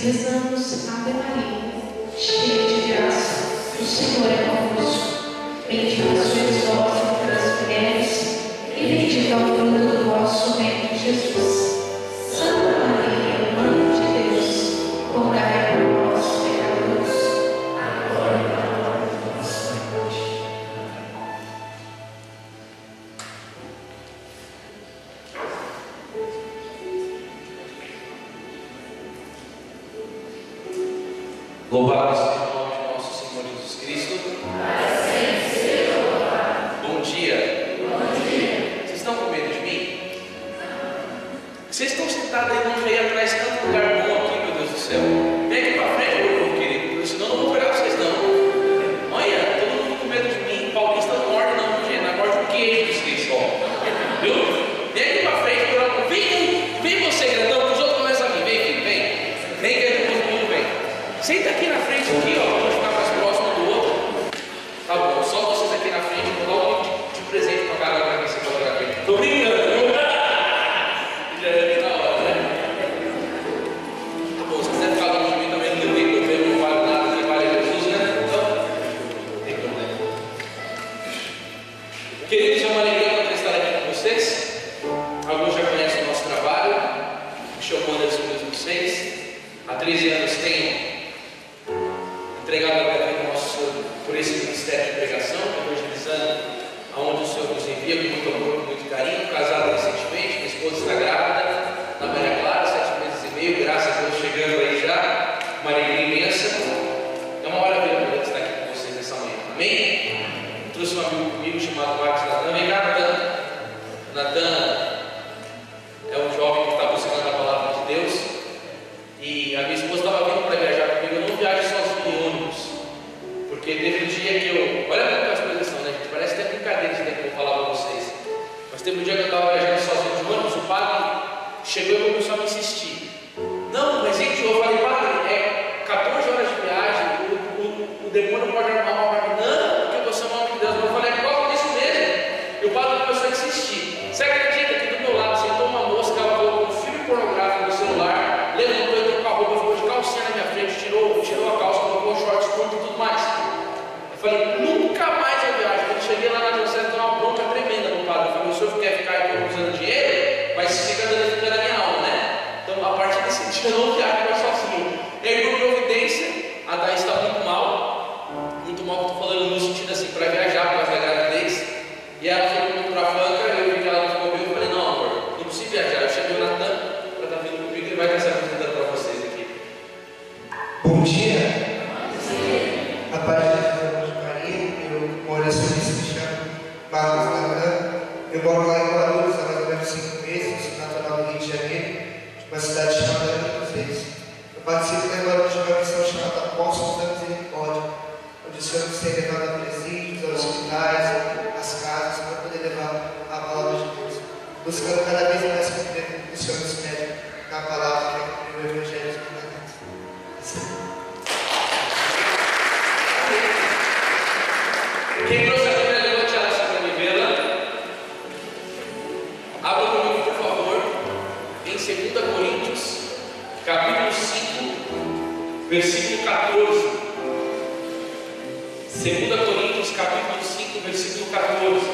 rezamos Ave Maria, cheia de graça, o Senhor é convosco. Bendita sois vós entre as mulheres, e bendito é o fruto do vosso ventre, Jesus. Santa Maria, Mãe de Deus, rogai por nós, pecadores, agora e na hora de nossa morte. Louvado seja o nome de nosso Senhor Jesus Cristo. Bom dia. Vocês estão com medo de mim? Vocês estão sentados aí, vão ver atrás tanto lugar bom aqui, meu Deus do céu. Vem aqui para frente, meu querido, senão eu não vou pegar vocês não. Olha, todo mundo com medo de mim. Paulista não morde não, gente, não morde o queijo de vocês só. Viu? Vem aqui para frente, vem você, grandão, que os outros começam a vir. Vem, filho, vem. Vem que aí todo mundo vem. Senta aqui na frente, aqui, ó, para ficar mais próximo do outro. Tá bom, só vocês aqui na frente, vou dar um de presente para cada um para você colocar aqui. Tô brincando, viu? Já é na hora, né? Tá bom, se quiser ficar longe de mim também, não tem problema, não vale nada, quem vale é Jesus, né? Então, não tem problema. Queridos, é uma alegria poder estar aqui com vocês. Alguns já conhecem o nosso trabalho, chamou Anderson 2006. Há 13 anos tenho entregado a minha vida ao nosso Senhor por esse ministério de pregação, evangelizando aonde o Senhor nos envia com muito amor, com muito carinho. Casado recentemente, minha esposa está grávida, na Maria Clara, 7 meses e meio, graças a Deus chegando aí já, uma alegria imensa. É uma maravilha poder estar aqui com vocês nessa manhã, amém? Trouxe um amigo comigo chamado Marcos Natan. Vem cá, Natan. Natan é um jovem que está buscando a palavra de Deus. E a minha esposa estava vindo para viajar comigo. Eu não viajo sozinho em ônibus, porque teve um dia que eu... Olha como as coisas são, né, gente? Parece até brincadeira isso que eu vou falar para vocês. Mas teve um dia que eu estava viajando sozinho de ônibus. O padre chegou e começou a me insistir. Não, mas gente, eu falei, padre, é 14 horas de viagem, o demônio pode arrumar uma para mim. Não, porque você é um homem de Deus. Eu falei, é igual isso mesmo. E o padre começou a insistir. Você acredita que do meu lado sentou uma moça que ela colocou um filme pornográfico no celular, levantou e com a roupa, ficou de calcinha na minha frente, tirou a calça, colocou shorts curto e tudo mais. Eu falei, nunca mais eu viajo. Quando cheguei lá na diocese, deu uma bronca tremenda no padre. Eu falei, o senhor quer ficar economizando dinheiro, mas fica dando na minha alma, né? Então, a partir desse dia, eu não viajo mais sozinho. E aí, por providência, a Thaís está muito mal, que eu estou falando no sentido assim, para viajar, por causa da gravidez. E ela foi comigo para a Franca, eu vi que ela não ficou comigo, eu falei, não, amor, não preciso viajar. Eu cheguei o Natan para estar vindo comigo, ele vai estar se apresentando para vocês aqui. Bom dia. A paz de Deus de Maria. Eu moro em São Luís, me chamo Marcos Natan. Eu moro lá em Guarulhos há mais ou menos 5 meses, sou natural do Rio de Janeiro, de uma cidade chamada Minas. Eu participo agora de uma missão chamada Apóstolos da Misericórdia, onde o Senhor nos tem levado a presídios, aos hospitais, às casas, para poder levar a palavra de Deus, buscando cada vez mais cumprir o que o Senhor nos pede na palavra, que é o Evangelho de Deus. Quem trouxe a Bíblia, levante ela assim para me vê-la. Abra comigo, por favor, em 2 Coríntios, capítulo 5, versículo 14. 2 Coríntios, capítulo 5, versículo 14.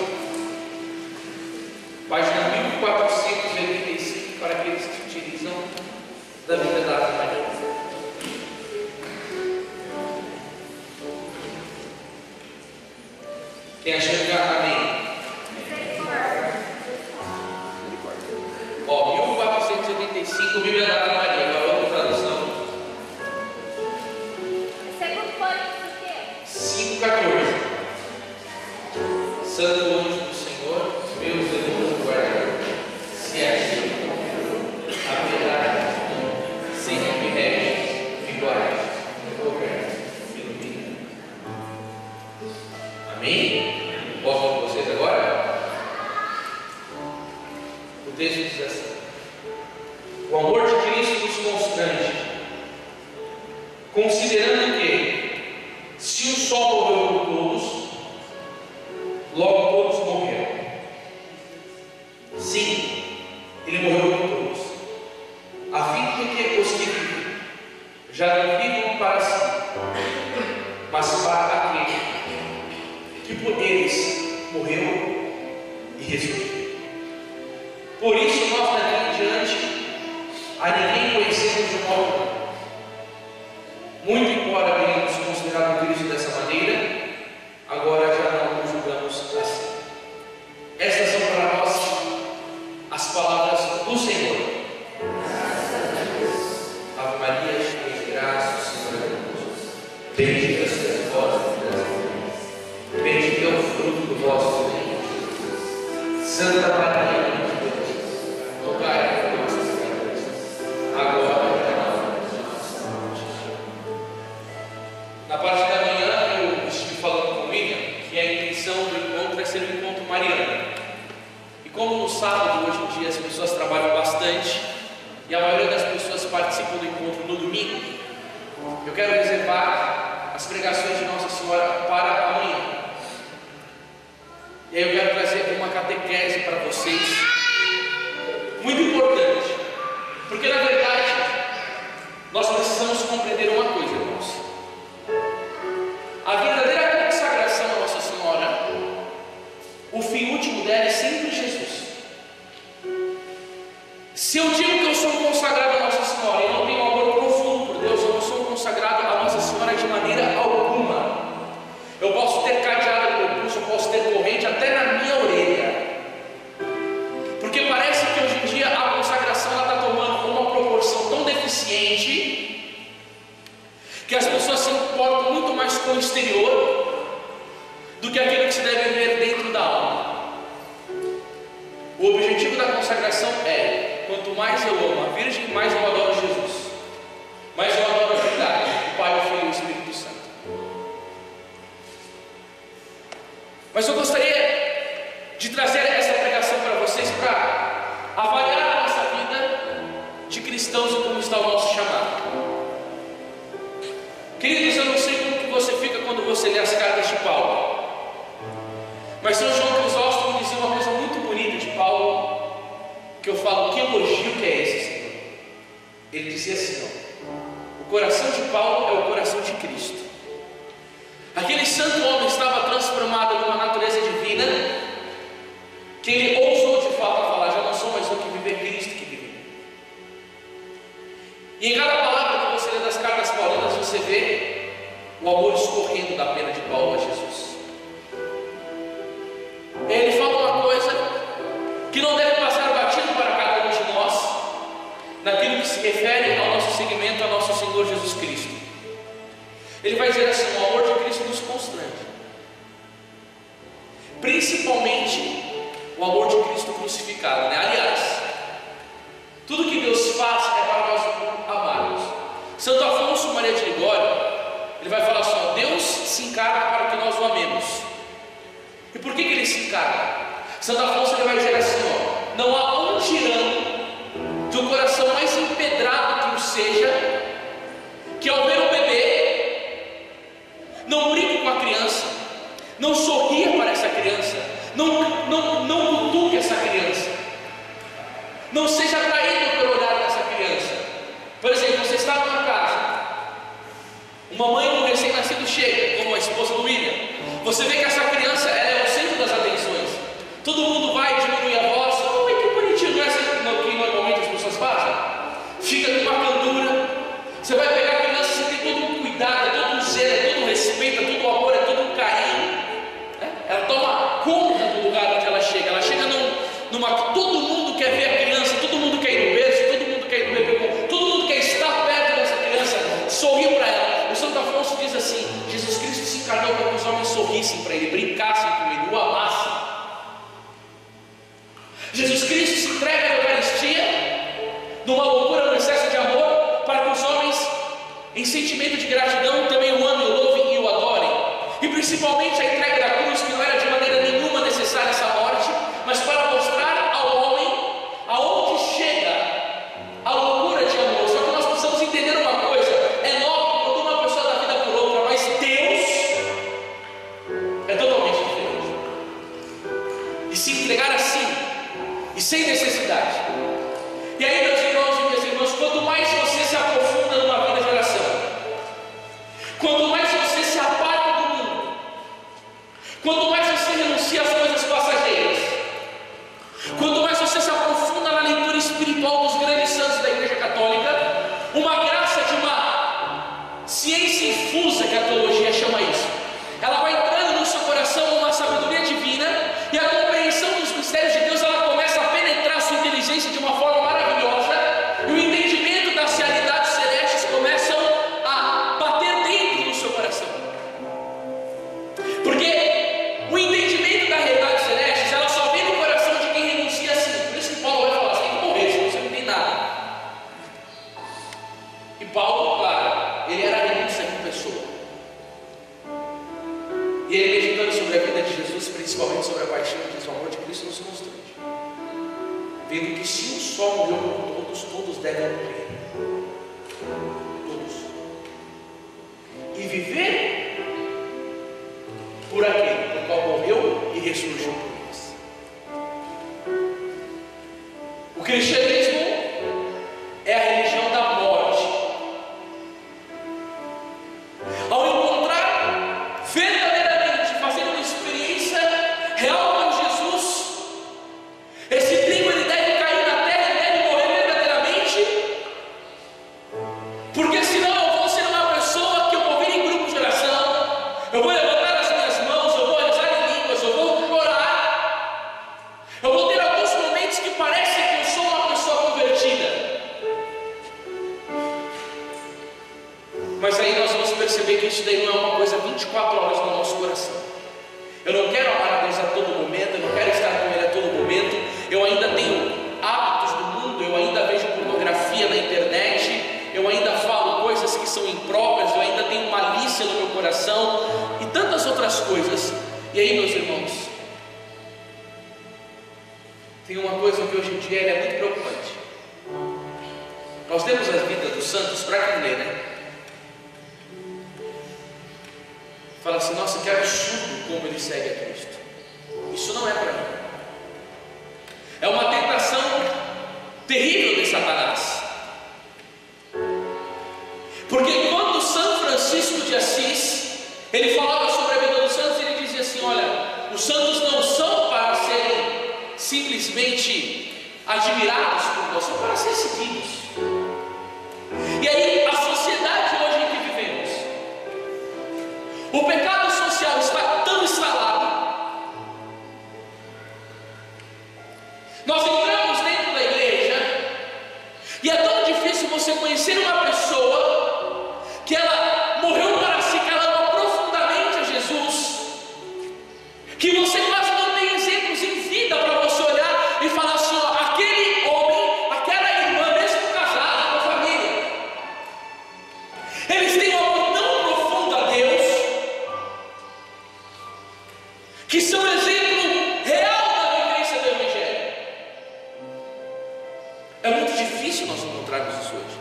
Página 1485, para aqueles que utilizam da Bíblia da Ave Maria. Quem achou que amém? Ó, 1485, Bíblia da Ave Maria, agora outra tradução. 5,14. Santo anjo do Senhor, meus demônios guarda. Se assim haverá sem me rege, me guarde, me governe, me ilumine. Amém? Posso falar com vocês agora? O texto diz assim: o amor de Cristo nos constrange, considerando que, se um só morreu por todos, logo todos morreram. Sim, ele morreu por todos, a fim de que os que vivem já não vivam para si, mas para aquele que por eles morreu e ressuscitou. Por isso nós daqui em diante a ninguém conhecemos de modo algum. Muito embora tenhamos considerado Cristo dessa maneira, agora já não o julgamos assim. Estas são para nós as palavras do Senhor. Ave Maria, cheia de graça, o Senhor é convosco. Bendita sois vós entre as mulheres, bendito é o fruto do vosso ventre. Santa Maria, Mãe de Deus, rogai por nós pecadores, agora e na hora de nossa morte. Na parte da manhã eu estive falando com o William que a intenção do encontro é ser um encontro mariano. E como no sábado, hoje em dia, as pessoas trabalham bastante e a maioria das pessoas participam do encontro no domingo, eu quero reservar as pregações de Nossa Senhora para amanhã. E aí eu quero trazer uma catequese para vocês, muito importante, porque na verdade nós precisamos compreender uma coisa, irmãos. A verdadeira consagração a Nossa Senhora, o fim último dela é sempre Jesus. Se eu digo que eu sou consagrado a Nossa Senhora e não tenho amor profundo por Deus, eu não sou consagrado a Nossa Senhora de maneira alguma. Eu posso ter cadeado no meu pulso, eu posso ter corrente até na minha orelha, porque parece que hoje em dia a consagração está tomando uma proporção tão deficiente que as pessoas se importam muito mais com o exterior do que aquilo que se deve ver dentro da alma. O objetivo da consagração é: quanto mais eu amo a Virgem, mais eu adoro Jesus, mais eu adoro a verdade, o Pai, o Filho e o Espírito Santo. Mas eu gostaria de trazer essa pregação para vocês para avaliar a nossa vida de cristãos e como está o nosso chamado. Queridos, eu não sei como que você fica quando você lê as cartas de Paulo, mas São João Crisóstomo dizia uma coisa muito bonita de Paulo, que eu falo: que elogio que é esse, Senhor? Ele dizia assim: ó, o coração de Paulo é o coração de Cristo. Aquele santo homem estava transformado numa natureza divina, que ele ousou de fato falar: já não sou mais eu que vive, é Cristo que vive. E em cada palavra que você lê das cartas paulinas, você vê o amor escorrendo da pena de Paulo a Jesus. Ele fala uma coisa que não deve passar batido para cada um de nós, naquilo que se refere ao nosso seguimento ao nosso Senhor Jesus Cristo. Ele vai dizer assim: o amor de Cristo nos constrange, principalmente o amor de Cristo crucificado, né? Aliás, tudo que Deus faz é para nós amarmos. Santo Afonso Maria de Ligório, ele vai falar assim: ó, Deus se encarna para que nós o amemos. E por que ele se encarna? Santo Afonso ele vai dizer assim: ó, não há um tirano de um coração mais empedrado que o seja, que ao ver um bebê não brinque com a criança, não sorria para essa criança, não cutuque essa criança, não seja atraído pelo olhar dessa criança. Por exemplo, você está numa casa, uma mãe de um recém-nascido chega, como a esposa do William, você vê que essa criança ela é o centro das atenções, todo mundo vai diminuir a voz: oi, que bonitinho, não é assim que normalmente as pessoas fazem? Fica com uma candura. Você vai pegar a criança, você tem todo um cuidado, é todo um zelo, é todo um respeito, é todo um amor, é todo um carinho, né? Ela toma conta do lugar onde ela chega numa. Todo mundo quer ver a criança, todo mundo quer ir no berço, todo mundo quer ir no bebê, todo mundo quer estar perto dessa criança, sorrir para ela. O Santo Afonso diz assim: Jesus Cristo se encarnou para que os homens sorrissem para ele, brincassem com ele, o amassem. Jesus Cristo se entrega na Eucaristia numa loucura, num excesso de amor, para que os homens, em sentimento de gratidão, também o amem, o louvem e o adorem. E principalmente a entrega da cruz, que não era de maneira nenhuma necessária essa morte, mas para mostrar ao homem aonde chega a loucura de amor. Só que nós precisamos entender uma coisa: é nobre quando uma pessoa dá vida por outra, mas Deus é totalmente diferente. E se entregar assim, e sem necessidade. E aí, meus irmãos e minhas irmãs, quanto mais você se aprofunda numa vida de oração, ciência infusa, que a teologia chama isso. Ela vai entrando no seu coração uma sabedoria divina, e a compreensão dos mistérios de Deus, ela começa a penetrar a sua inteligência de uma forma maravilhosa, e o entendimento das realidades celestes começam a bater dentro do seu coração. Porque o entendimento das realidades celestes, ela só vem no coração de quem renuncia a si. Por isso que Paulo vai falar, você tem que morrer, senão você não tem nada. E Paulo, claro, ele era a renúncia em pessoa. E ele, meditando sobre a vida de Jesus, principalmente sobre a paixão e o amor de Cristo, nos constrange, vendo que se um só morreu por todos, todos devem morrer. Todos. E viver por aquele por qual morreu e ressurgiu por nós. O cristianismo é a religião da morte. Ao encontrar verdadeiramente, fazendo uma experiência real com Jesus, esse trigo ele deve cair na terra e deve morrer verdadeiramente, porque senão eu vou ser uma pessoa que eu vou vir em grupo de oração, eu vou levantar as minhas mãos, eu vou rezar em línguas, eu vou orar, eu vou ter alguns momentos que parece que eu sou uma pessoa convertida. Mas aí nós vamos perceber que isso daí não é uma coisa 24 horas no nosso coração. Eu não quero amar a Deus a todo momento, eu não quero estar com Ele a todo momento, eu ainda tenho hábitos do mundo, eu ainda vejo pornografia na internet, eu ainda falo coisas que são impróprias, eu ainda tenho malícia no meu coração e tantas outras coisas. E aí, meus irmãos, tem uma coisa que hoje em dia é muito preocupante. Nós temos as vidas dos santos para quem lê, né? Fala assim, nossa, que absurdo como ele segue a Cristo. Isso não é para mim. É uma tentação terrível de Satanás. Porque quando São Francisco de Assis, ele falava sobre a vida dos santos, ele dizia assim, olha, os santos não são para serem simplesmente admirados por nós, são para ser seguidos. E aí, a sociedade hoje em que vivemos, o pecado social está tão instalado. Nós entramos dentro da igreja e é tão difícil você conhecer uma pessoa que ela morreu para si, que ela ama profundamente a Jesus, que você quase não tem exemplos em vida para você olhar e falar assim, ó, aquele homem, aquela irmã, mesmo casada, com família, eles têm um amor tão profundo a Deus, que são exemplo real da vivência do Evangelho. É muito difícil nós encontrarmos isso hoje.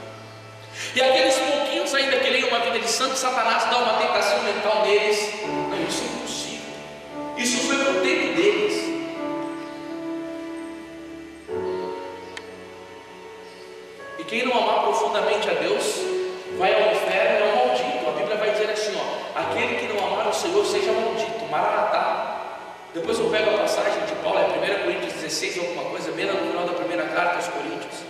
E aqueles pouquinhos ainda que leem uma vida de santo, Satanás dá uma tentação mental neles. Não, isso é impossível. Isso foi para o tempo deles. E quem não amar profundamente a Deus vai ao inferno, é um maldito. A Bíblia vai dizer assim, ó, aquele que não amar o Senhor seja maldito. Maranatá. Depois eu pego a passagem de Paulo, é 1 Coríntios 16, alguma coisa, bem no final da primeira carta aos Coríntios.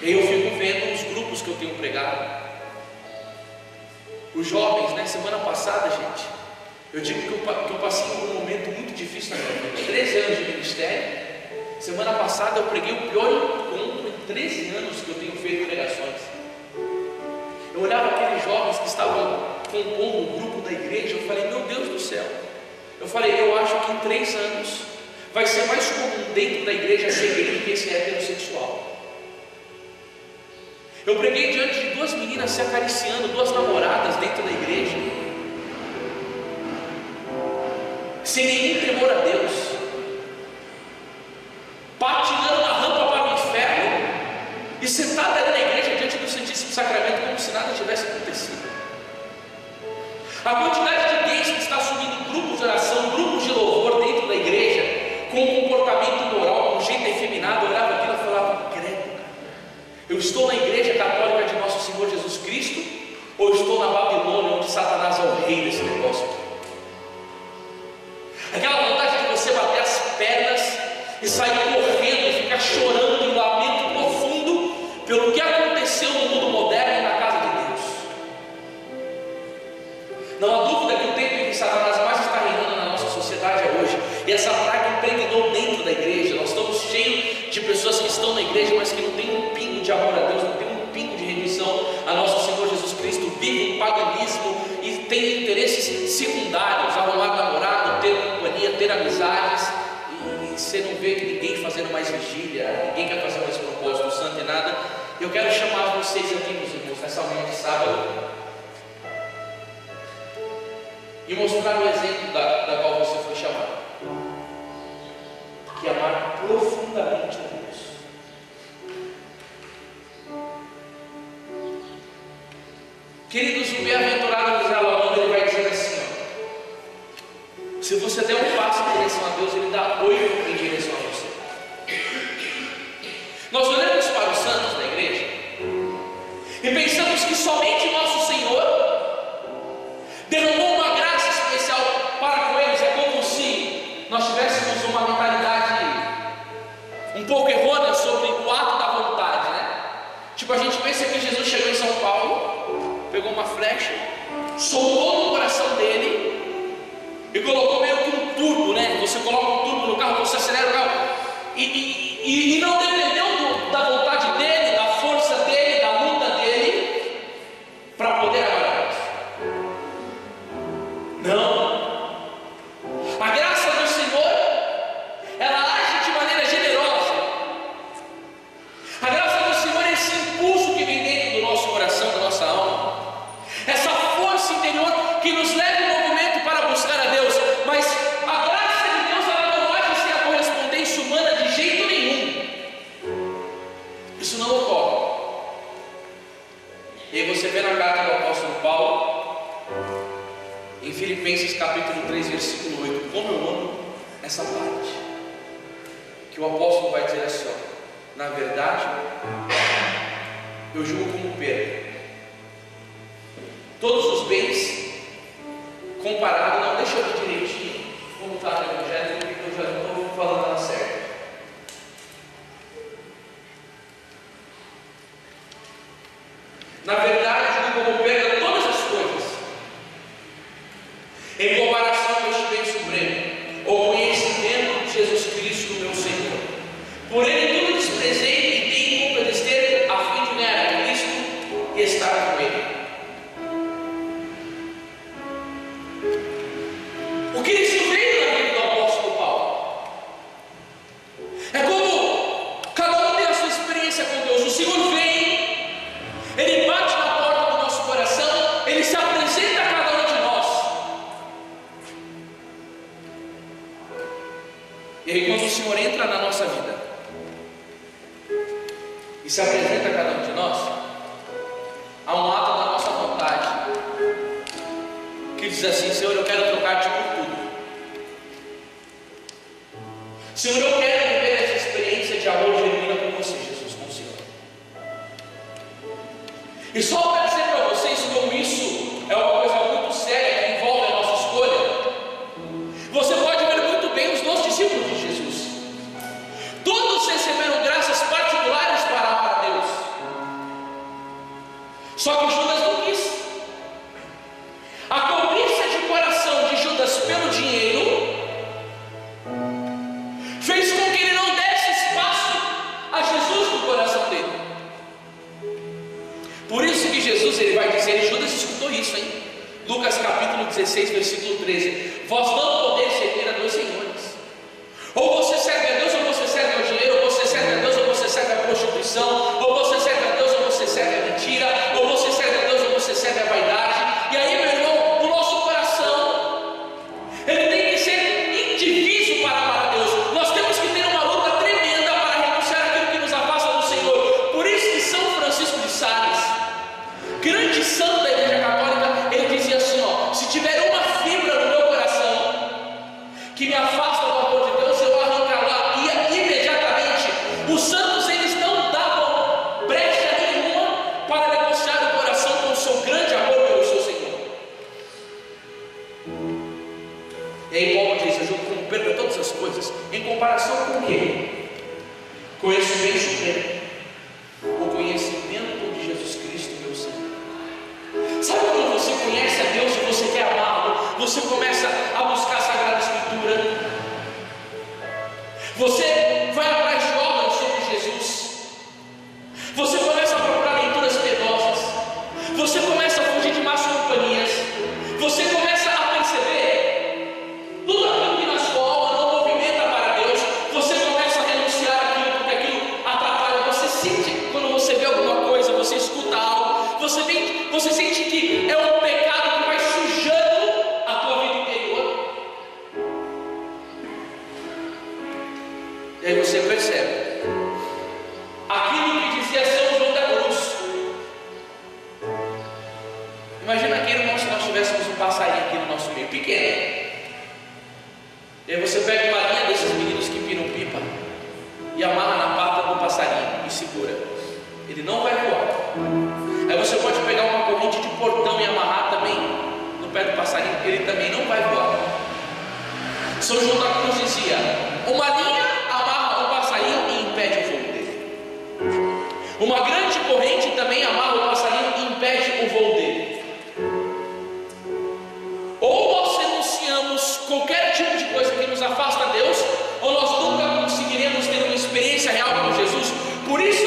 E eu fico vendo os grupos que eu tenho pregado. Os jovens, né? Semana passada, gente, eu digo que eu passei por um momento muito difícil na minha vida. 13 anos de ministério. Semana passada eu preguei o pior encontro em 13 anos que eu tenho feito pregações. Eu olhava aqueles jovens que estavam compondo o grupo da igreja, eu falei, meu Deus do céu. Eu falei, eu acho que em 3 anos vai ser mais comum dentro da igreja ser gay do que ser heterossexual. Eu preguei diante de 2 meninas se acariciando, 2 namoradas dentro da igreja, sem nenhum temor a Deus, patinando na rampa para o inferno e sentada ali na igreja diante do Santíssimo Sacramento como se nada tivesse acontecido. A quantidade de gays que está assumindo grupos de oração, grupos de louvor dentro da igreja, com um comportamento imoral, com um jeito efeminado, eu olhava aquilo e falava, credo, cara, eu estou na igreja católica de nosso Senhor Jesus Cristo, ou estou na Babilônia, onde Satanás é o rei desse negócio aqui? Aquela vontade de você bater as pernas e sair correndo, e ficar chorando em lamento profundo pelo que aconteceu cresceu no mundo moderno e na casa de Deus. Não há dúvida que o tempo em que Satanás mais está reinando na nossa sociedade é hoje. E essa praga impregnou dentro da igreja. Nós estamos cheios de pessoas que estão na igreja, mas que não tem um pingo de amor a Deus, não tem um pingo de rendição a nosso Senhor Jesus Cristo. Vive um paganismo e tem interesses secundários: arrumar namorado, ter companhia, ter amizades. E você não vê ninguém fazendo mais vigília, ninguém quer fazer mais propósito santo e nada. Eu quero chamar vocês aqui, meus irmãos, nessa manhã de sábado, e mostrar o exemplo da qual você foi chamado, que é amar profundamente a Deus. Queridos, o bem-aventurado José Alamanda, ele vai dizer assim, ó: se você der um passo em direção a Deus, ele dá 8 em direção a você. Nós olhamos para os santos da igreja e pensamos que somente nosso Senhor derramou uma graça especial para com eles. É como se nós tivéssemos uma mentalidade um pouco errônea sobre o ato da vontade, né? Tipo, a gente pensa que Jesus chegou em São Paulo, pegou uma flecha, soltou no coração dele e colocou meio que um turbo, né? Você coloca um turbo no carro, você acelera o carro e não dependeu da vontade dele, da força dele, da luta dele para poder amar a Deus. Não. A graça do Senhor, ela age de maneira generosa. A graça do Senhor é esse impulso que vem dentro do nosso coração, da nossa alma, essa força interior que nos leva em movimento para buscar a Deus. Mas a graça de Deus, ela não age sem a correspondência humana de jeito nenhum. Isso não ocorre. E aí você vê na carta do apóstolo Paulo, em Filipenses capítulo 3, versículo 8, como eu amo essa parte, que o apóstolo vai dizer assim, ó: na verdade, eu julgo como perda todos os bens comparado. Não, deixa eu ver direitinho como está no Evangelho, porque eu já não estou falando nada certo. Na verdade, eu julgo como perda todas as coisas em comparação com este bem supremo, o conhecimento de Jesus Cristo, meu Senhor. Por ele tudo desprezei e tenho culpa de ter, a fim de ganhar a Cristo e estar com ele. O que isso veio na vida do apóstolo Paulo? É como cada um tem a sua experiência com Deus. O Senhor vem, ele bate na porta do nosso coração, ele se apresenta a cada um de nós. E aí, quando o Senhor entra na nossa vida e se apresenta a cada um de nós, há um ato da nossa vontade que diz assim: Senhor, eu quero trocar-te por tudo. Senhor, eu quero viver essa experiência de amor genuína com você, Jesus, com o Senhor. E só para dizer para vocês como isso é uma coisa muito séria que envolve a nossa escolha, você pode ver muito bem os 12 discípulos de Jesus. Todos receberam graças particulares para amar a Deus. Só que Judas não quis. A cobiça de coração de Judas pelo dinheiro fez com que ele não desse espaço a Jesus no coração dele. Por isso que Jesus, ele vai dizer, e Judas escutou isso, hein? Lucas capítulo 16, versículo 13: vós não podeis servir a 2 senhores. Ou você serve a Deus, ou você serve ao dinheiro. Ou você serve a Deus, ou você serve a prostituição. Ou você serve a Deus, ou você serve a mentira. Ou você serve a Deus, ou você serve a vaidade. E aí, meu irmão, o nosso coração, ele tem que ser indiviso para amar a Deus. Nós temos que ter uma luta tremenda para renunciar aquilo que nos afasta do Senhor. Por isso que São Francisco de Sales, grande santo da Igreja Católica, ele dizia assim, ó: se tiver uma fibra no meu coração que me afasta do amor de Deus, eu vou arrancar imediatamente. Os santos, eles não davam brecha nenhuma para negociar o coração com o seu grande amor pelo seu Senhor. E aí Paulo diz: eu julgo como perda todas as coisas, em comparação com o quê? Com esse bem supremo, o conhecimento de você sente que é um pecado que vai sujando a tua vida interior. E aí você percebe aquilo que dizia São João da Cruz. Imagina aqui, irmão, se nós tivéssemos um passarinho aqui no nosso meio, pequeno. E aí você pega uma linha desses meninos que piram pipa e amarra na pata do passarinho e segura. Ele não vai voar. Aí você pode pegar uma corrente de portão e amarrar também no pé do passarinho, ele também não vai voar. São João da Cruz dizia: uma linha amarra o passarinho e impede o voo dele. Uma grande corrente também amarra o passarinho e impede o voo dele. Ou nós renunciamos qualquer tipo de coisa que nos afasta de Deus, ou nós nunca conseguiremos ter uma experiência real com Jesus. Por isso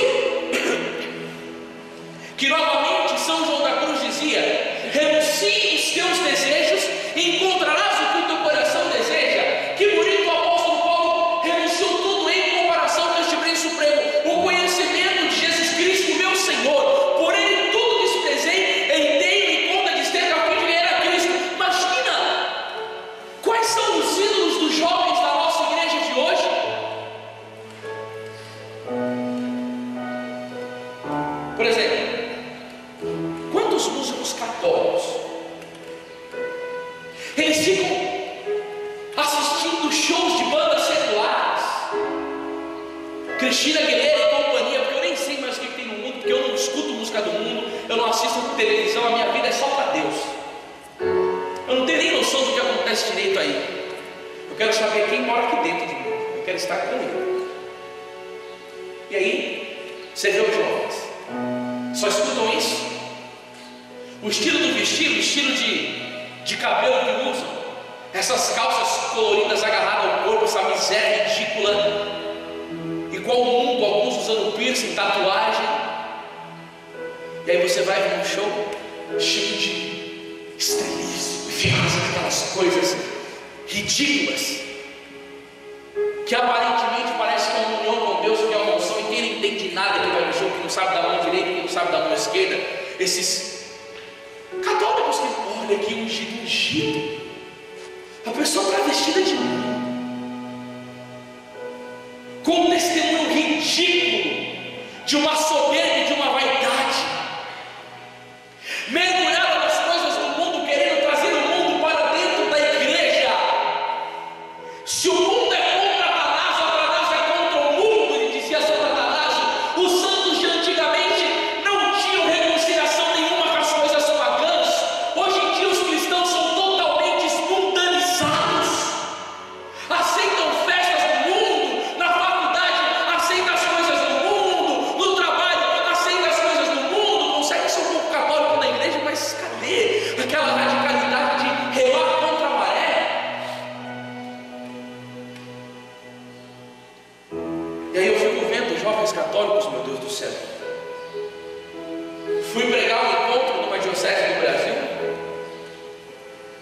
que novamente São João da Cruz dizia: renuncie os teus desejos e encontrarás o que o teu coração deseja. Que bonito o apóstolo Paulo renunciou tudo em comparação com este bem supremo, o conhecimento de Jesus Cristo, meu Senhor. Por ele tudo desprezei, em tenho em conta de ter a fim de ganhar a Cristo. Imagina quais são os ídolos dos jovens da nossa igreja de hoje. Por exemplo, quantos músicos católicos eles ficam assistindo shows de bandas seculares, Cristina Aguilera e companhia, porque eu nem sei mais o que tem no mundo, porque eu não escuto música do mundo, eu não assisto televisão, a minha vida é só para Deus. Eu não tenho nem noção do que acontece direito aí. Eu quero saber quem mora aqui dentro de mim, eu quero estar com ele. E aí você vê os jovens só escutam isso. O estilo do vestido, o estilo de cabelo que usam, essas calças coloridas agarradas ao corpo, essa miséria ridícula, igual o mundo, alguns usando piercing, tatuagem. E aí você vai ver um show cheio de estrelismo, e fazendo aquelas coisas ridículas, que aparentemente parece que é uma união com Deus, que é uma unção, e quem não entende nada que vai no show, que não sabe da mão direita, que não sabe da mão esquerda, esses católicos que olha aqui ungido, a pessoa está vestida de com um testemunho ridículo de uma soberba e de uma vaidade, mergulhada nas coisas do mundo, querendo trazer o mundo para dentro da igreja. Se o mundo é contra Satanás é contra o mundo, ele dizia Santo Atanásio. Os santos de antigamente não tinham reconciliação nenhuma com as coisas pagãs. Hoje em dia os cristãos são totalmente espontanizados, aceitam festas do mundo, na faculdade aceitam as coisas do mundo, no trabalho aceitam as coisas do mundo, consegue ser um pouco católico na igreja, mas cadê aquela radicalidade de remar contra a maré? E aí eu fico vendo os jovens católicos, meu Deus do céu. Fui pregar um encontro numa diocese do Brasil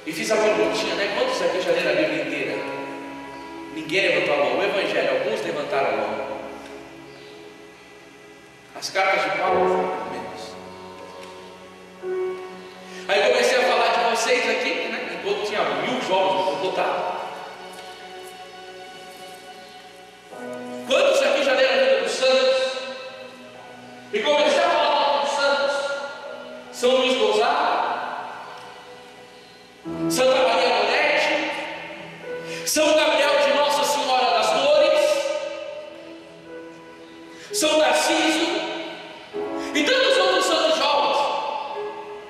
e fiz a perguntinha, né? Quantos aqui já leram a Bíblia inteira? Ninguém levantou a mão. O Evangelho, alguns levantaram a mão. As cartas de Paulo foram menos. Aí comecei a falar de vocês aqui, né? Enquanto tinha 1000 jovens no total. Quantos aqui já leram a vida dos santos? E comecei a falar dos santos. São Luís Gonzaga, Santa Maria Gorete, São Gabriel de Nossa Senhora das Dores, São Narciso e tantos outros santos jovens.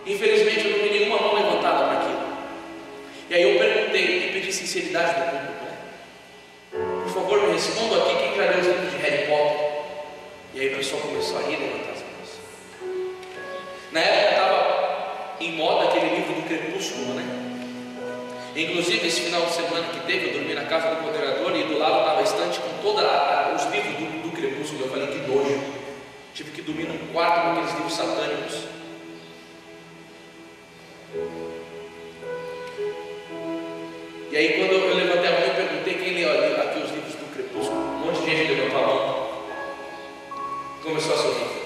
Infelizmente eu não vi nenhuma mão levantada para aquilo. E aí eu perguntei e pedi sinceridade do público, né? Por favor, me respondam aqui quem já leu os livros de Harry Potter. E aí o pessoal começou a rir e levantar as mãos. Na época estava em moda aquele livro do Crepúsculo, né? Inclusive esse final de semana que teve, eu dormi na casa do moderador e do lado estava a estante com todos os livros do Crepúsculo. Eu falei, que nojo. Tive que dormir num quarto com aqueles livros satânicos. E aí quando eu levantei a mão e perguntei quem leu aqui os livros do Crepúsculo, um monte de gente levantou a mão, começou a sorrir.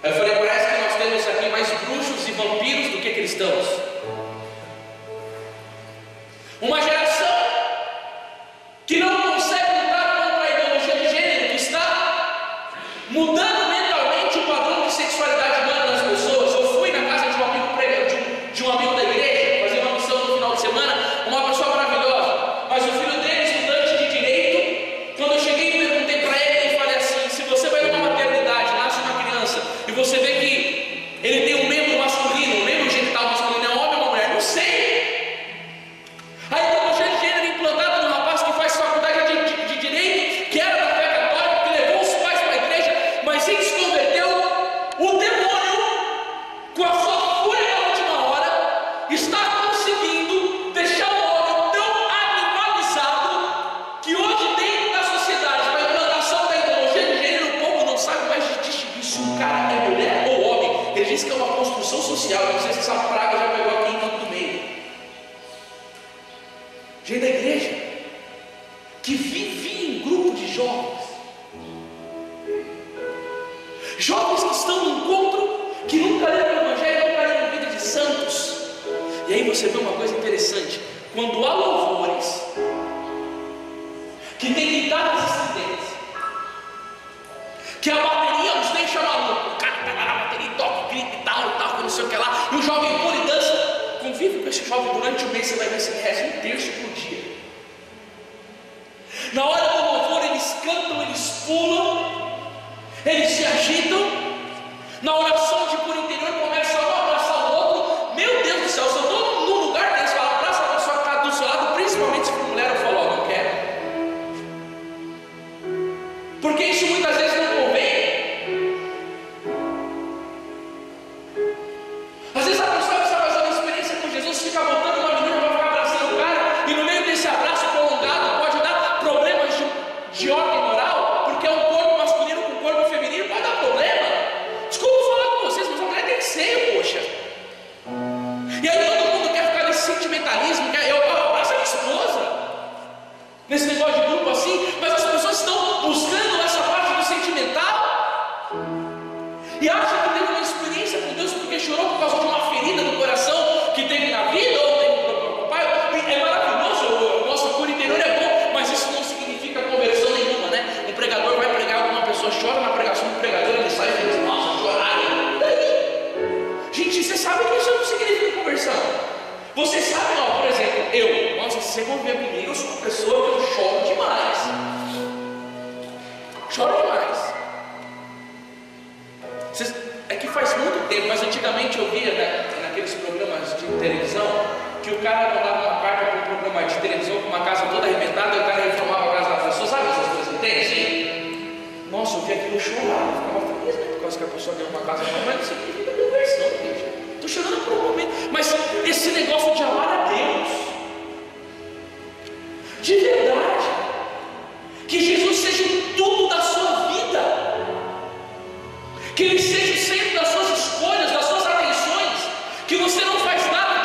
Aí eu falei, parece que nós temos aqui mais bruxos e vampiros do que cristãos. Uma geração que não consegue lutar contra a ideologia de gênero, que está mudando mentalmente o padrão de sexualidade humana das pessoas. Eu fui na casa de um amigo da igreja, fazer uma missão no final de semana, uma pessoa maravilhosa, mas o filho dele, estudante de direito, quando eu cheguei e perguntei para ele, falei assim, se você vai numa maternidade, nasce uma criança, e você vê que ele tem um membro masculino, um membro genital masculino, é um homem ou uma mulher, não sei. A ideologia de gênero implantada no rapaz que faz faculdade de direito, que era da fé católica, que levou os pais para a igreja, mas ele se converteu. O demônio, com a sua fúria na última hora, está conseguindo deixar o homem tão animalizado que hoje, dentro da sociedade, com a implantação da ideologia de gênero, o povo não sabe mais distinguir se o cara é mulher ou homem. Ele diz que é uma construção social. Eu não sei se essa praga já pegou aqui em Campo do Meio. Gente da igreja que vivia em grupo de jovens que estão no encontro, que nunca leram o evangelho, nunca leram a vida de santos. E aí você vê uma coisa interessante: quando há louvores que tem guitarras estridentes, que a bateria os deixa maluco, o cara tá lá na bateria, toca, grita e tal, não sei o que lá, e o jovem pula e dança. Convive com esse jovem durante o mês, você vai ver se ele reza um terço por dia. Na hora do louvor eles cantam, eles pulam, eles se agitam. Na oração de por interior começa um a abraçar o outro. Meu Deus do céu, se eu estou num lugar desse, fala, abraça a pessoa que está do seu lado, principalmente se for mulher, eu falo, ó, não quero. Porque isso muitas vezes não convém. Às vezes a pessoa que está fazendo uma experiência com Jesus fica botando uma menina para ficar abraçando o cara, e no meio desse abraço prolongado pode dar problemas de ordem moral, porque é um corpo masculino com corpo feminino, pode dar problema. Desculpa falar com vocês, mas a mulher tem que ser, poxa. E aí todo mundo quer ficar nesse sentimentalismo, eu abraço a minha esposa, nesse negócio de grupo assim, mas as pessoas estão buscando essa parte do sentimental e acham que teve uma experiência com Deus porque chorou por causa de uma ferida no coração que teve na vida ou teve um problema com o pai. É maravilhoso, o nosso cura interior é bom, mas isso não significa conversão nenhuma, né? Um pregador vai pregar, uma pessoa chora na pregação do pregador, ele sai e diz, nossa, choraram. Gente, você sabe que isso não significa conversão. Você sabe, ó, por exemplo, nossa, se você conviver comigo, eu sou uma pessoa que eu choro demais. Choro demais. É que faz muito tempo, mas antigamente eu via, né, naqueles programas de televisão, que o cara mandava uma carta para um programa de televisão com uma casa toda arrebentada, e o cara reformava a casa da pessoa, sabe essas coisas que tem assim? Nossa, eu vi aquilo, eu chorava, ficava feliz, né, por causa que a pessoa deu uma casa nova, mas não significa conversão, gente. Estou chorando por um momento, mas esse negócio de amar a Deus, de verdade, que Jesus seja tudo da sua vida, que Ele seja o centro das suas escolhas, das suas atenções, que você não faz nada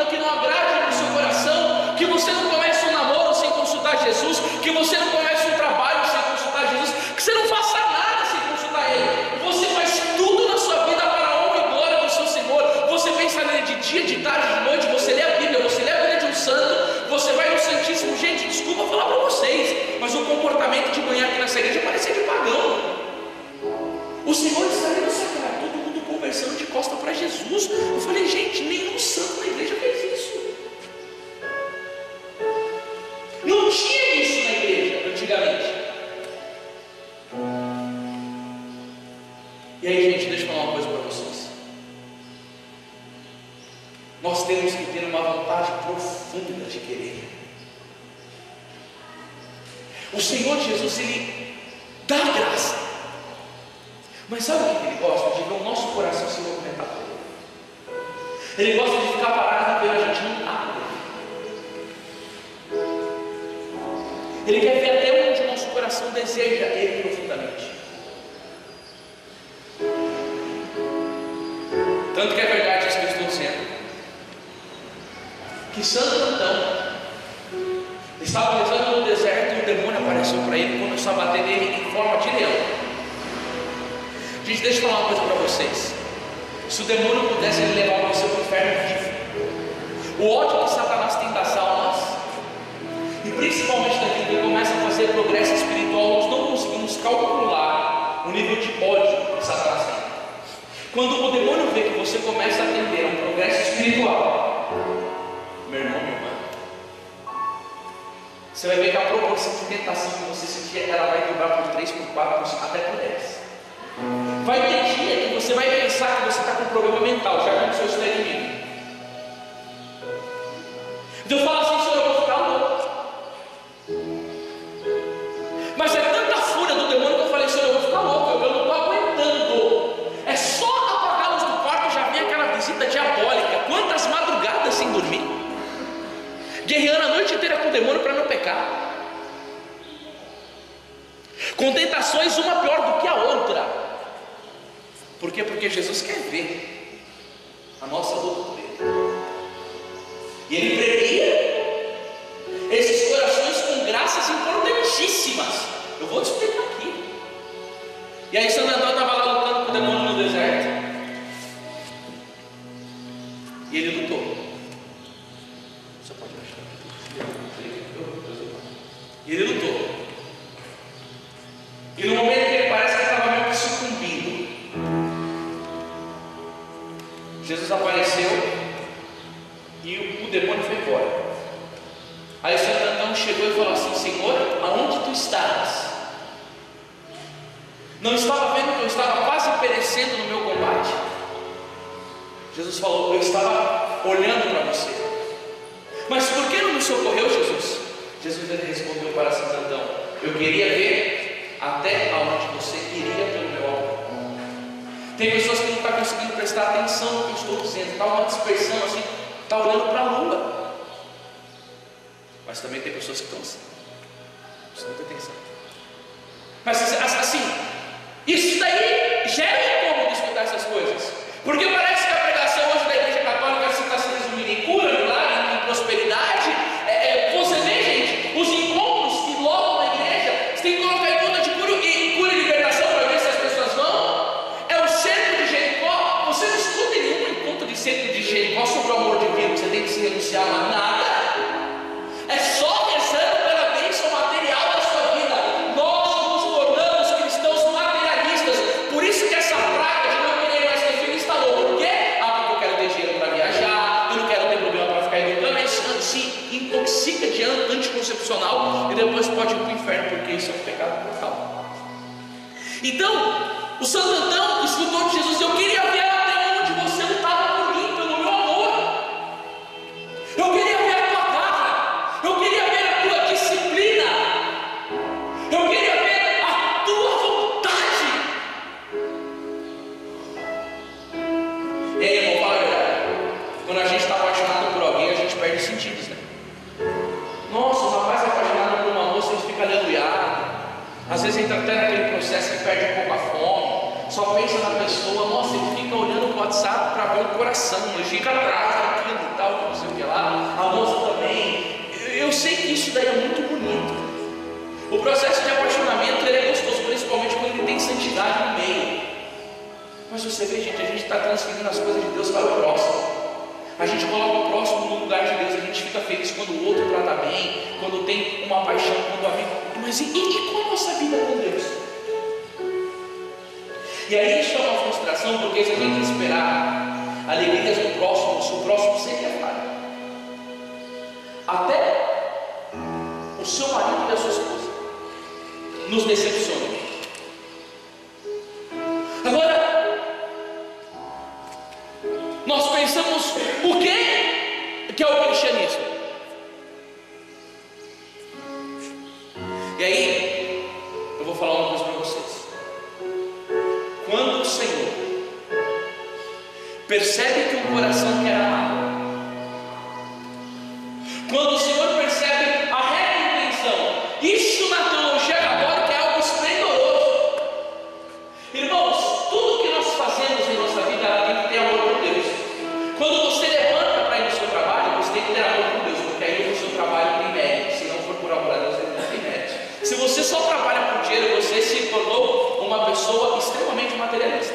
que não agrade no seu coração, que você não começa um namoro sem consultar Jesus, que você não começa um trabalho sem consultar Jesus, que você não faça nada sem consultar Ele. Você faz tudo na sua vida para a honra e glória do seu Senhor. Você pensa nele de dia, de tarde, de noite, você lê a Bíblia, você lê a Bíblia de um santo, você vai no Santíssimo. Gente, desculpa falar para vocês, mas o comportamento de manhã aqui nessa igreja parecia de pagão. O Senhor está ali no sacrário, todo mundo conversando de costa para Jesus. Eu falei, gente, nenhum santo na igreja fez isso. Não tinha isso na igreja antigamente. E aí, gente, deixa eu falar uma coisa para vocês. Nós temos que ter uma vontade profunda de querer. O Senhor Jesus, Ele dá graça. Mas sabe o que Ele gosta? De ver o nosso coração se movimentar por Ele. Ele gosta de ficar parado e ver a gente não nada dele. Ele quer ver até onde o nosso coração deseja Ele profundamente. Tanto que é verdade isso que eu estou dizendo, que Santo Antão estava rezando no deserto e o demônio apareceu para ele, começou a bater nele em forma de leão. Gente, deixa eu falar uma coisa para vocês. Se o demônio pudesse, ele levava você para o inferno vivo. O ódio que Satanás tem das almas, e principalmente daquilo que começa a fazer progresso espiritual, nós não conseguimos calcular o nível de ódio que Satanás tem. Quando o demônio vê que você começa a atender a um progresso espiritual, meu irmão, minha irmã, você vai ver que a proporção de tentação que você sentir, ela vai dobrar por 3, por 4, até por 10. Vai ter dia que você vai pensar que você está com um problema mental. Já aconteceu isso daí comigo. Então eu falo assim: Senhor, eu vou ficar louco. Mas é tanta fúria do demônio que eu falei: Senhor, eu vou ficar louco, eu não estou aguentando. É só apagar a luz do quarto, já vem aquela visita diabólica. Quantas madrugadas sem dormir, guerreando a noite inteira com o demônio para não pecar, com tentações uma pior do que a outra. Por quê? Porque Jesus quer ver a nossa luta por Ele. E Ele premia esses corações com graças importantíssimas. Eu vou te explicar aqui. E aí Santo Antônio estava lá lutando com o demônio no deserto. E ele lutou. Você pode achar. E ele lutou. E no momento que ele parece que estava meio que sucumbindo, Jesus apareceu e o demônio foi embora. Aí o Santo Antão chegou e falou assim: Senhor, aonde tu estavas? Não estava vendo que eu estava quase perecendo no meu combate? Jesus falou: eu estava olhando para você. Mas por que não me socorreu, Jesus? Jesus respondeu para Santo Antão: eu queria ver até aonde você iria pelo meu amor. Tem pessoas que não estão conseguindo prestar atenção no que eu estou dizendo, está uma dispersão assim, está olhando para a lua. Mas também tem pessoas que estão assim, prestando atenção. Mas assim, isso daí gera incômodo escutar essas coisas, porque parece que a pregação hoje da Igreja Católica está se resumindo em cura, milagre, em prosperidade. Você vê, gente, os encontros que logo na igreja, você tem que colocar em conta de cura e libertação para ver se as pessoas vão. É o cerco de Jericó. Você não escuta em nenhum encontro de cerco de Jericó sobre o amor divino, você tem que se renunciar a nada. É só rezando pela bênção material da sua vida. Nós nos tornamos cristãos materialistas. Por isso que essa praga de não querer mais ter filho instalou. Por quê? Porque eu quero ter dinheiro para viajar, eu não quero ter problema para ficar educando. Mas se intoxica de anticoncepcional e depois pode ir para o inferno, porque isso é um pecado mortal. Então, o Santo Antão escutou de Jesus: eu queria ver até onde você lutava por mim, pelo meu amor. Eu queria ver a tua garra, eu queria ver a tua disciplina, eu queria ver a tua vontade. E aí, irmão, fala a verdade. Quando a gente está apaixonado por alguém, a gente perde os sentidos, né? Nossa, o rapaz é apaixonado por uma moça, ele fica aleluiado. Às vezes entra até naquele processo que perde um pouco a fome, só pensa na pessoa. Nossa, ele fica olhando o WhatsApp para ver o coração, ele fica atrás daquilo e tal, não sei o que lá. A moça também. Eu sei que isso daí é muito bonito. O processo de apaixonamento, ele é gostoso, principalmente quando ele tem santidade no meio. Mas você vê, gente, a gente está transferindo as coisas de Deus para o próximo. A gente coloca o próximo no lugar de Deus. A gente fica feliz quando o outro trata bem, quando tem uma paixão, quando a vida. Mas e com a nossa vida com Deus? E aí isso é uma frustração, porque se a gente esperar alegrias do próximo, se o próximo sempre é falho, até o seu marido e a sua esposa nos decepcionam. Agora, nós pensamos o que é o cristianismo? E aí, eu vou falar uma coisa para vocês. Quando o Senhor percebe que o coração quer amar, quando o Senhor percebe a reta intenção, isso na teologia católica é algo esplendoroso. Irmãos, tudo que nós fazemos em nossa vida tem que ter amor por Deus. Quando você levanta para ir no seu trabalho, você tem que ter amor por Deus, porque aí o seu trabalho tem mérito. Se não for por amor a Deus, ele não tem mérito. Se você só trabalha por dinheiro, você se tornou uma pessoa extremamente materialista.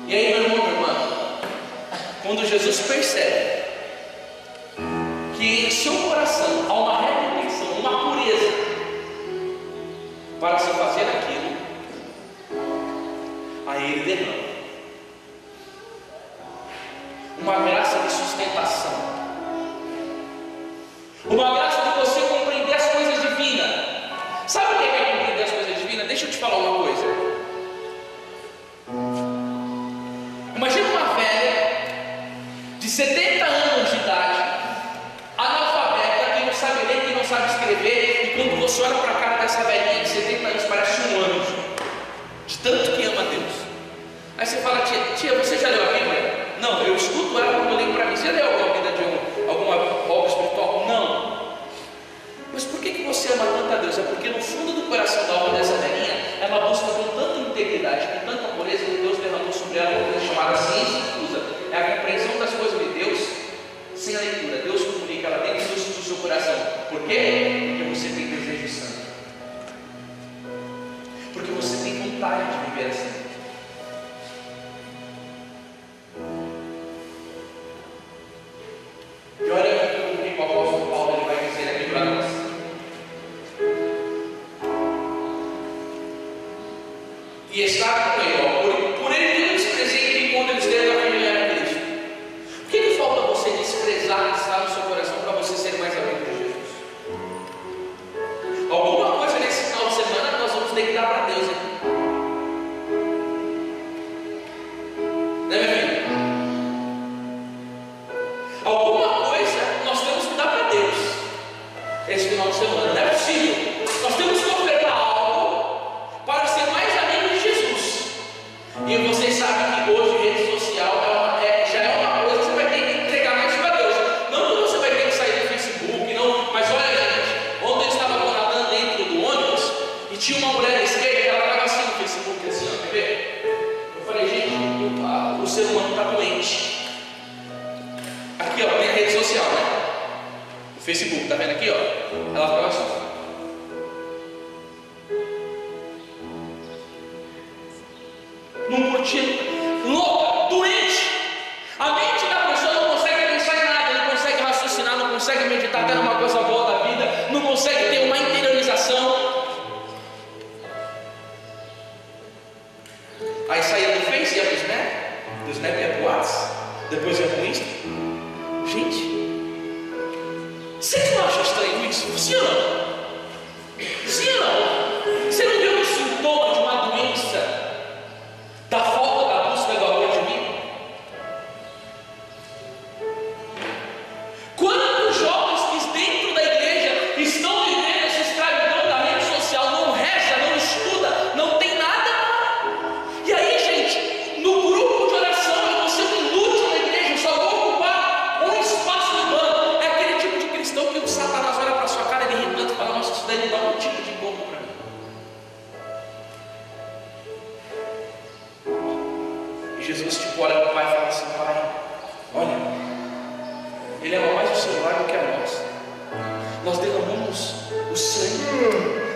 E aí, meu irmão, minha irmã, quando Jesus percebe que em seu coração há uma reta intenção, uma pureza para se fazer aquilo, aí ele derrama uma graça de sustentação, uma graça de você compreender as coisas divinas. Sabe o que é compreender as coisas divinas? Deixa eu te falar uma coisa. Imagina uma velha de 70 anos de idade, analfabeta, que não sabe ler, que não sabe escrever, e quando você olha para a cara dessa velhinha de 70 anos, parece um anjo, de tanto que ama Deus. Aí você fala: tia, você já leu a Bíblia? Não, eu escuto ela quando eu leio para mim. Você leu alguma vida de alguma obra espiritual? Não. Mas por que você ama tanto a Deus? É porque no fundo do coração da alma dessa velhinha, ela busca com tanta integridade, com tanta pureza, que Deus derramou sobre ela uma coisa chamada ciência difusa. É a compreensão das coisas de Deus sem a leitura. Deus comunica ela dentro do seu coração. Por quê? Porque você tem desejo santo. Porque você tem vontade de viver assim. E olha o que o apóstolo Paulo ele vai dizer aqui para nós. E está com ele, por ele que desprezei enquanto ele esteve na família de Cristo. O que falta você desprezar que está no seu coração para você ser mais amigo de Jesus? Alguma coisa nesse final de semana nós vamos ter que dar para Deus, hein? Né, meu filho? Alguma coisa nós temos que dar para Deus esse final de semana. Não é possível. Nós temos que ofertar algo para ser mais amigo de Jesus. E vocês sabem que hoje rede social já é uma coisa que você vai ter que entregar mais para Deus. Não que você vai ter que sair do Facebook, não. Mas olha, gente, ontem eu estava nadando dentro do ônibus e tinha uma mulher à esquerda que ela estava assim no Facebook, assim, ó, quer ver? Eu falei: gente, o ser humano está doente. Aqui, ó, tem a rede social, né? O Facebook, tá vendo aqui, ó? Ela ficava assim. Não curtindo, louca, doente. A mente da pessoa não consegue pensar em nada, não consegue raciocinar, não consegue meditar até numa coisa boa da vida, não consegue ter uma interiorização. Aí saía do Face e ia pro Snap, do Snap ia pro WhatsApp, depois ia pro Insta. Gente, você não acha estranho isso? Sim ou não? Sim ou não? Você não viu o sintoma de uma doença da falta da busca do amor de mim? Quantos jovens que dentro da igreja estão vivendo essa escravidão da rede social, não reza, não estuda, não tem nada? E aí, gente, no grupo de oração eu vou ser um inútil na igreja, eu só vou ocupar um espaço no banco. É aquele tipo de cristão que o Satanás olha para sua cara, ele ri tanto e fala: nossa, isso daí não dá um tipo de encontro para mim. E Jesus tipo olha para o Pai e fala assim: Pai, olha, Ele ama mais o celular do que a nós. Nós derramamos o sangue,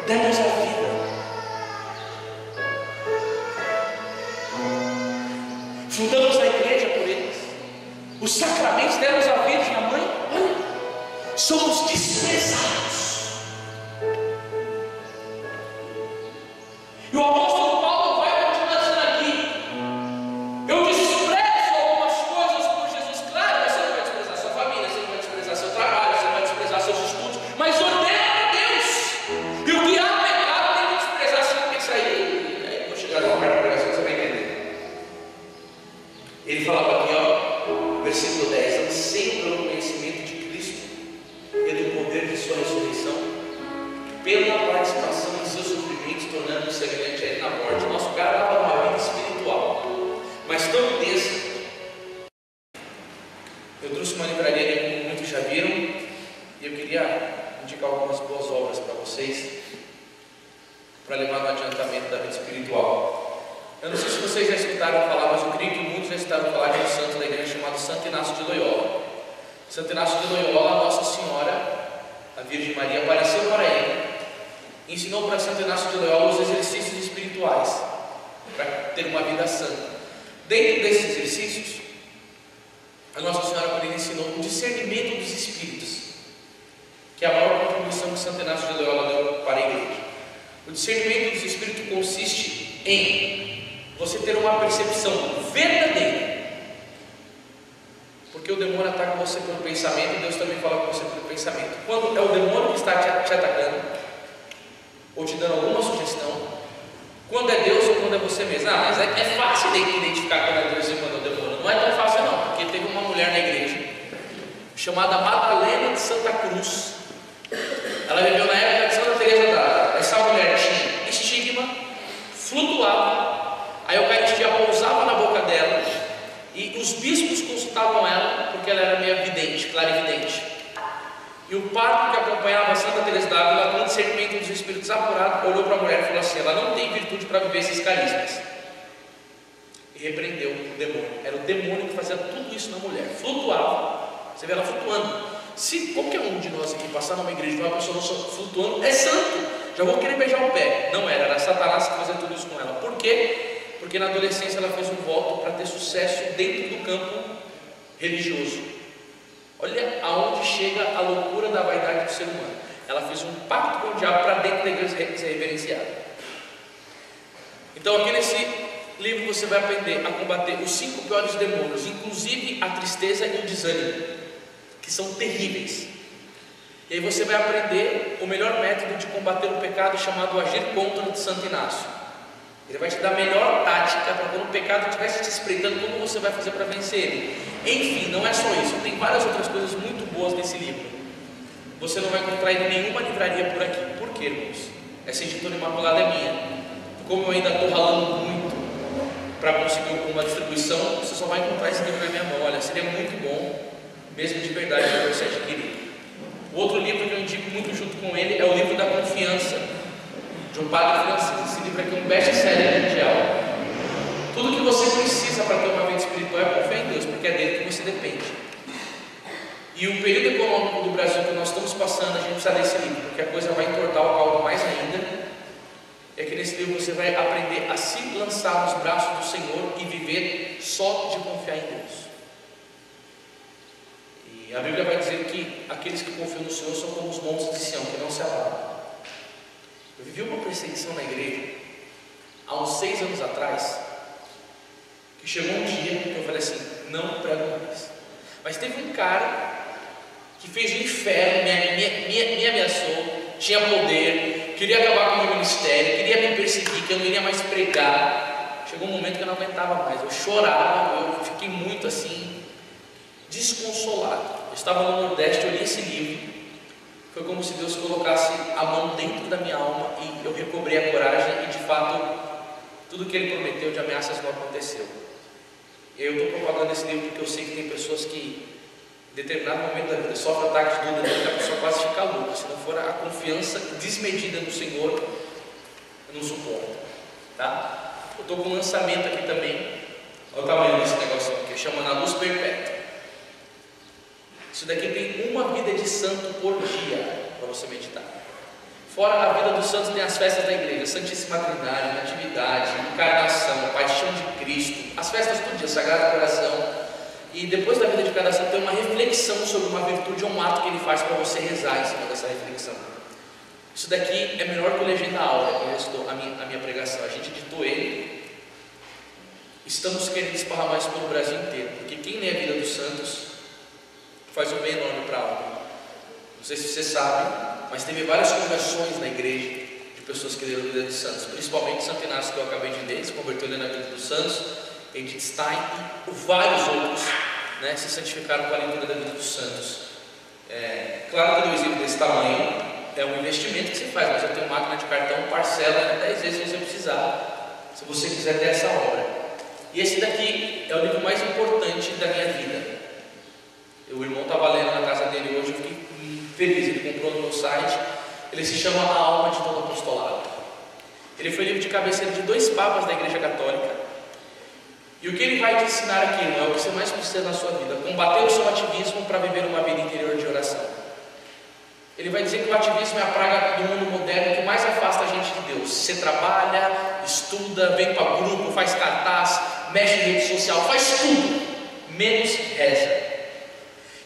demos a vida, fundamos a igreja por eles, os sacramentos, demos a vida. Minha mãe, olha, somos desprezados. E o apóstolo Paulo vai continuar dizendo aqui: eu desprezo algumas coisas por Jesus. Claro, você não vai desprezar sua família, você não vai desprezar seu trabalho, você não vai desprezar seus estudos, mas ordena a Deus. E o que há pecado tem que desprezar. Você não quer sair. Aí vou chegar numa parte da pregação, você vai entender. Ele falava aqui, ó, versículo 10: anseio pelo conhecimento de Cristo e do poder de sua ressurreição, pela participação em seus sofrimentos, tornando-se semelhante a ele na morte. Nosso cara estava numa vida espiritual, mas tão intensa. Eu trouxe uma livraria que muitos já viram, e eu queria indicar algumas boas obras para vocês, para levar no adiantamento da vida espiritual. Eu não sei se vocês já escutaram falar, mas eu creio que muitos já escutaram falar de um santo da igreja chamado Santo Inácio de Loyola. Santo Inácio de Loyola, Nossa Senhora, a Virgem Maria, apareceu para ele, ensinou para Santo Inácio de Loyola os exercícios espirituais para ter uma vida santa. Dentro desses exercícios, a Nossa Senhora quando ensinou o discernimento dos espíritos, que é a maior contribuição que Santo Inácio de Loyola deu para a igreja. O discernimento dos espíritos consiste em você ter uma percepção verdadeira, porque o demônio ataca você pelo pensamento e Deus também fala com você pelo pensamento. Quando é o demônio que está te atacando ou te dando alguma sugestão, quando é Deus ou quando é você mesmo. Mas é fácil de identificar quando é Deus e quando é o demônio. Não é tão fácil não, porque teve uma mulher na igreja chamada Madalena de Santa Cruz. Ela viveu na época de Santa Teresa d'Ávila. Essa mulher tinha estigma, flutuava, a Eucaristia pousava na boca dela e os bispos consultavam ela porque ela era meio vidente, clarividente. E o padre que acompanhava Santa Teresa d'Ávila, com o discernimento dos espíritos apurado, olhou para a mulher e falou assim: ela não tem virtude para viver esses carismas. E repreendeu o demônio. Era o demônio que fazia tudo isso na mulher. Flutuava. Você vê ela flutuando. Se qualquer um de nós aqui passar numa igreja e ver uma pessoa flutuando, é santo. Já vou querer beijar o pé. Não era Satanás que fazia tudo isso com ela. Por quê? Porque na adolescência ela fez um voto para ter sucesso dentro do campo religioso. Olha aonde chega a loucura da vaidade do ser humano. Ela fez um pacto com o diabo para dentro da igreja ser reverenciada. Então aqui nesse livro você vai aprender a combater os 5 piores demônios, inclusive a tristeza e o desânimo, que são terríveis. E aí você vai aprender o melhor método de combater o pecado, chamado agir contra, de Santo Inácio. Ele vai te dar a melhor tática para quando o pecado estiver te espreitando, como você vai fazer para vencer ele. Enfim, não é só isso, tem várias outras coisas muito boas nesse livro. Você não vai encontrar em nenhuma livraria por aqui. Por quê, irmãos? Essa editora Imaculada é minha. Como eu ainda estou ralando muito para conseguir uma distribuição, você só vai encontrar esse livro na minha mão. Olha, seria muito bom, mesmo de verdade, para você adquirir. O outro livro que eu indico muito junto com ele é o livro da Confiança, de um padre francês. Esse livro aqui é um best-seller mundial. Tudo que você precisa para ter uma vida espiritual é confiar em Deus, porque é dele que você depende. E o período econômico do Brasil que nós estamos passando, a gente precisa desse livro, porque a coisa vai entortar o caldo mais ainda. É que nesse livro você vai aprender a se lançar nos braços do Senhor e viver só de confiar em Deus. E a Bíblia vai dizer que aqueles que confiam no Senhor são como os montes de Sião, que não se abalam. Eu vivi uma perseguição na igreja há uns 6 anos atrás, que chegou um dia que eu falei assim: não prego mais. Mas teve um cara que fez o inferno, me ameaçou, tinha poder, queria acabar com o meu ministério, queria me perseguir, que eu não iria mais pregar. Chegou um momento que eu não aguentava mais, eu chorava, eu fiquei muito assim, desconsolado. Eu estava no Nordeste, eu li esse livro. Foi como se Deus colocasse a mão dentro da minha alma e eu recobrei a coragem e de fato tudo que Ele prometeu de ameaças não aconteceu. Eu estou propagando esse livro porque eu sei que tem pessoas que em determinado momento da vida sofrem ataques do demônio e a pessoa quase fica louca. Se não for a confiança desmedida no Senhor, eu não suporto. Tá? Eu estou com um lançamento aqui também. Olha o tamanho desse negócio aqui, chamando a Luz Perpétua. Isso daqui tem uma vida de santo por dia para você meditar. Fora a vida dos santos, tem as festas da igreja: Santíssima Trindade, Natividade, Encarnação, Paixão de Cristo, as festas do dia, Sagrado Coração. E depois da vida de cada santo tem uma reflexão sobre uma virtude ou um ato que ele faz para você rezar em cima dessa reflexão. Isso daqui é melhor que o Legenda Áurea, que restou a minha pregação. A gente editou ele. Estamos querendo esparramar isso pelo Brasil inteiro, porque quem lê a vida dos santos faz um bem enorme para a alma. Não sei se você sabe, mas teve várias conversões na igreja de pessoas que leram a vida dos santos, principalmente Santo Inácio, que eu acabei de ler, se converteu lendo a vida dos santos, Edith Stein e vários outros, né, se santificaram com a leitura da vida dos santos. Claro que um livro desse tamanho é um investimento que você faz, mas eu tenho máquina de cartão, parcela 10 vezes se você precisar, se você quiser ter essa obra. E esse daqui é o livro mais importante da minha vida. O irmão estava lendo na casa dele hoje, eu fiquei feliz, ele comprou no meu site. Ele se chama A Alma de Todo Apostolado. Ele foi livro de cabeceira de 2 papas da Igreja Católica. E o que ele vai te ensinar aqui, irmão, é o que você mais precisa na sua vida: combater o seu ativismo para viver uma vida interior de oração. Ele vai dizer que o ativismo é a praga do mundo moderno que mais afasta a gente de Deus. Você trabalha, estuda, vem para grupo, faz cartaz, mexe em rede social, faz tudo, menos reza.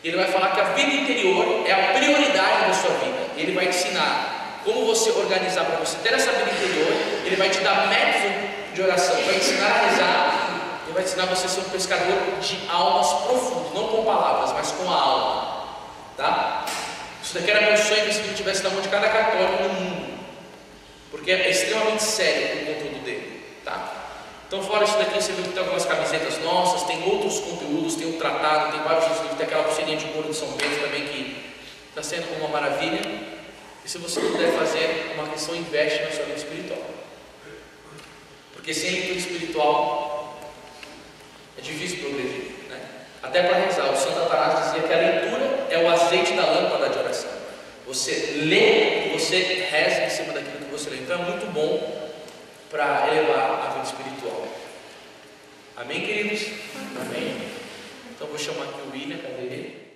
E ele vai falar que a vida interior é a prioridade da sua vida. Ele vai te ensinar como você organizar para você ter essa vida interior. Ele vai te dar método de oração, vai te ensinar a rezar. Ele vai te ensinar você a ser um pescador de almas profundo, não com palavras, mas com a alma. Tá? Isso daqui era meu sonho, que esse livro tivesse na mão de cada católico no mundo, porque é extremamente sério o conteúdo dele. Tá? Então, fora isso daqui, você viu que tem algumas camisetas nossas, tem outros conteúdos, tem o tratado, tem vários livros, tem aquela pulseirinha de couro de São Pedro também, que está sendo uma maravilha. E se você puder fazer uma questão, investe na sua vida espiritual, porque sem leitura espiritual é difícil progredir, né? Até para rezar, o Santo Atanásio dizia que a leitura é o azeite da lâmpada de oração. Você lê e você reza em cima daquilo que você lê. Então é muito bom para elevar a vida espiritual. Amém, queridos? Amém. Então vou chamar aqui o William, cadê ele?